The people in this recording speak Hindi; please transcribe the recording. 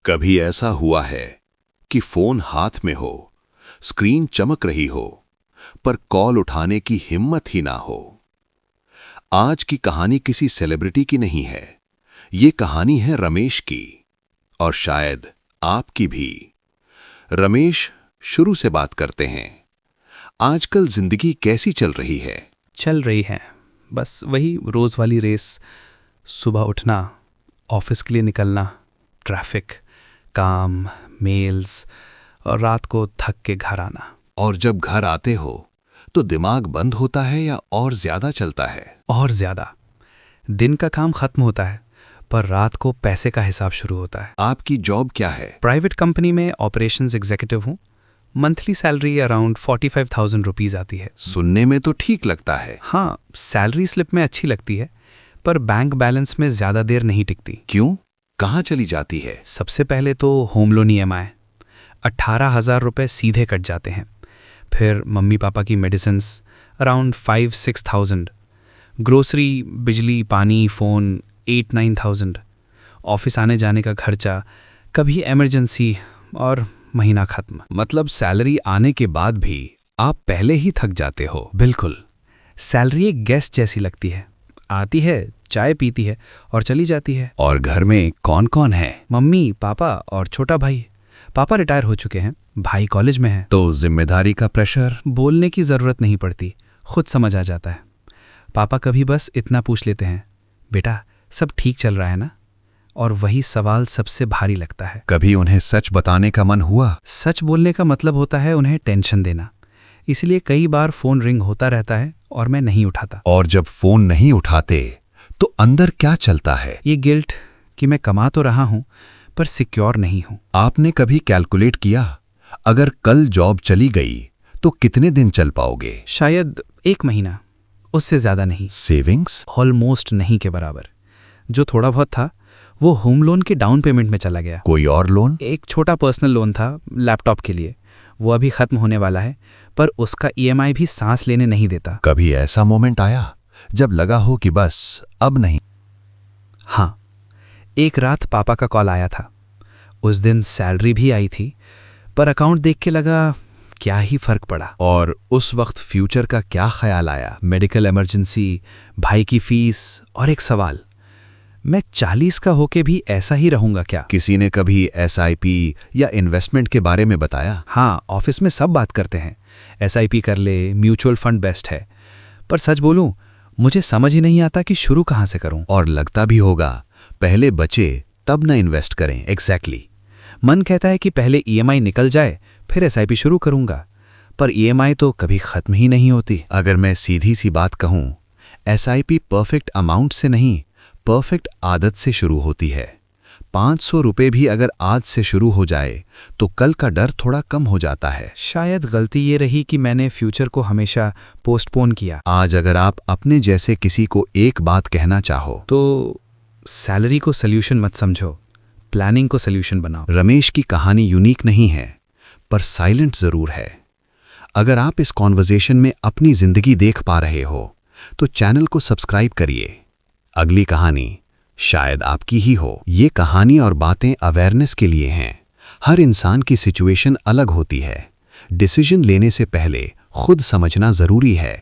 कभी ऐसा हुआ है कि फोन हाथ में हो, स्क्रीन चमक रही हो, पर कॉल उठाने की हिम्मत ही ना हो। आज की कहानी किसी सेलिब्रिटी की नहीं है, ये कहानी है रमेश की, और शायद आपकी भी। रमेश, शुरू से बात करते हैं। आजकल जिंदगी कैसी चल रही है? चल रही है, बस वही रोज़ वाली रेस। सुबह उठना, ऑफिस के लिए निकलना, ट्रैफिक, काम, मेल्स, और रात को थक के घर आना। और जब घर आते हो तो दिमाग बंद होता है या और ज्यादा चलता है? और ज़्यादा। दिन का काम खत्म होता है, पर रात को पैसे का हिसाब शुरू होता है। आपकी जॉब क्या है? प्राइवेट कंपनी में ऑपरेशंस एग्जीक्यूटिव हूँ। मंथली सैलरी अराउंड 45,000 रुपीज़ आती है। सुनने में तो ठीक लगता है। हाँ, सैलरी स्लिप में अच्छी लगती है, पर बैंक बैलेंस में ज़्यादा देर नहीं टिकती। क्यों? कहाँ चली जाती है? सबसे पहले तो होम लोन EMI 18,000 रुपये सीधे कट जाते हैं। फिर मम्मी पापा की मेडिसिन्स अराउंड 5-6,000। ग्रोसरी, बिजली, पानी, फ़ोन 8-9,000। ऑफिस आने जाने का खर्चा, कभी इमरजेंसी, और महीना खत्म। मतलब सैलरी आने के बाद भी आप पहले ही थक जाते हो? बिल्कुल। सैलरी एक गेस्ट जैसी लगती है, आती है, चाय पीती है और चली जाती है। और घर में कौन कौन है? मम्मी, पापा और छोटा भाई। पापा रिटायर हो चुके हैं, भाई कॉलेज में है। तो जिम्मेदारी का प्रेशर? बोलने की ज़रूरत नहीं पड़ती, खुद समझ आ जाता है। पापा कभी बस इतना पूछ लेते हैं, बेटा सब ठीक चल रहा है ना? और वही सवाल सबसे भारी लगता है। कभी उन्हें सच बताने का मन हुआ? सच बोलने का मतलब होता है उन्हें टेंशन देना, इसलिए कई बार फ़ोन रिंग होता रहता है और मैं नहीं उठाता। और जब फोन नहीं उठाते तो अंदर क्या चलता है? ये गिल्ट कि मैं कमा तो रहा हूँ पर सिक्योर नहीं हूँ। आपने कभी कैलकुलेट किया, अगर कल जॉब चली गई तो कितने दिन चल पाओगे? शायद 1 महीना, उससे ज़्यादा नहीं। सेविंग्स? ऑलमोस्ट नहीं के बराबर। जो थोड़ा बहुत था वो होम लोन के डाउन पेमेंट में चला गया। कोई और लोन? एक छोटा पर्सनल लोन था लैपटॉप के लिए, वो अभी ख़त्म होने वाला है, पर उसका EMI भी सांस लेने नहीं देता। कभी ऐसा मोमेंट आया जब लगा हो कि बस अब नहीं? हाँ, एक रात पापा का कॉल आया था। उस दिन सैलरी भी आई थी, पर अकाउंट देख के लगा क्या ही फर्क पड़ा। और उस वक्त फ्यूचर का क्या ख्याल आया? मेडिकल इमरजेंसी, भाई की फीस, और एक सवाल, मैं 40 का होके भी ऐसा ही रहूंगा क्या? किसी ने कभी SIP या इन्वेस्टमेंट के बारे में बताया? हाँ, ऑफिस में सब बात करते हैं, SIP कर ले, म्यूचुअल फंड बेस्ट है, पर सच बोलूं मुझे समझ ही नहीं आता कि शुरू कहाँ से करूं। और लगता भी होगा पहले बचे तब न इन्वेस्ट करें। एग्जैक्टली। मन कहता है कि पहले EMI निकल जाए फिर SIP शुरू करूंगा, पर EMI तो कभी खत्म ही नहीं होती। अगर मैं सीधी सी बात कहूं, SIP परफेक्ट अमाउंट से नहीं, परफेक्ट आदत से शुरू होती है। 500 रुपये भी अगर आज से शुरू हो जाए तो कल का डर थोड़ा कम हो जाता है। शायद गलती ये रही कि मैंने फ्यूचर को हमेशा पोस्टपोन किया। आज अगर आप अपने जैसे किसी को एक बात कहना चाहो तो सैलरी को सल्यूशन मत समझो, प्लानिंग को सल्यूशन बनाओ। रमेश की कहानी यूनिक नहीं है, पर साइलेंट जरूर है। अगर आप इस कॉन्वर्सेशन में अपनी जिंदगी देख पा रहे हो तो चैनल को सब्सक्राइब करिए। अगली कहानी शायद आपकी ही हो। ये कहानी और बातें अवेयरनेस के लिए हैं। हर इंसान की सिचुएशन अलग होती है। डिसीजन लेने से पहले खुद समझना जरूरी है।